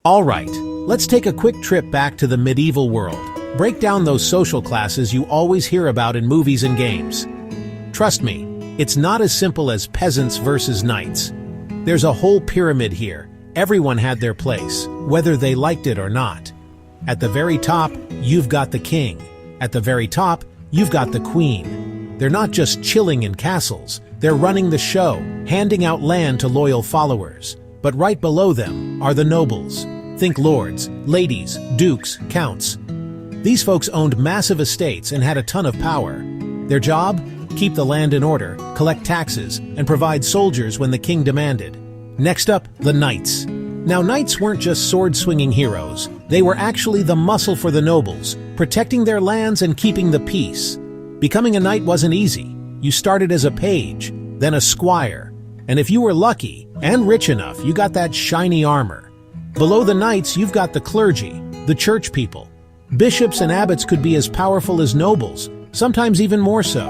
Alright, let's take a quick trip back to the medieval world. Break down those social classes you always hear about in movies and games. Trust me, it's not as simple as peasants versus knights. There's a whole pyramid here. Everyone had their place, whether they liked it or not. At the very top, you've got the king. At the very top, you've got the queen. They're not just chilling in castles, they're running the show, handing out land to loyal followers. But right below them are the nobles. Think lords, ladies, dukes, counts. These folks owned massive estates and had a ton of power. Their job? Keep the land in order, collect taxes, and provide soldiers when the king demanded. Next up, the knights. Now, knights weren't just sword-swinging heroes. They were actually the muscle for the nobles, protecting their lands and keeping the peace. Becoming a knight wasn't easy. You started as a page, then a squire, and if you were lucky and rich enough, you got that shiny armor. Below the knights, you've got the clergy, the church people. Bishops and abbots could be as powerful as nobles, sometimes even more so.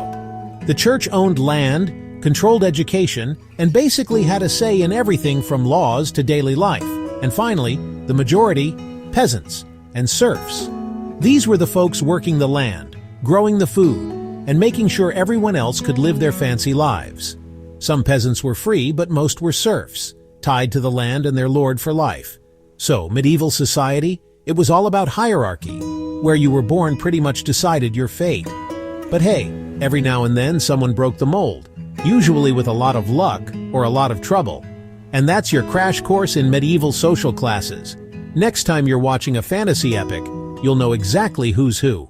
The church owned land, controlled education, and basically had a say in everything from laws to daily life. And finally, the majority, peasants and serfs. These were the folks working the land, growing the food, and making sure everyone else could live their fancy lives. Some peasants were free, but most were serfs, tied to the land and their lord for life. So, medieval society, it was all about hierarchy. Where you were born pretty much decided your fate. But hey, every now and then someone broke the mold, usually with a lot of luck or a lot of trouble. And that's your crash course in medieval social classes. Next time you're watching a fantasy epic, you'll know exactly who's who.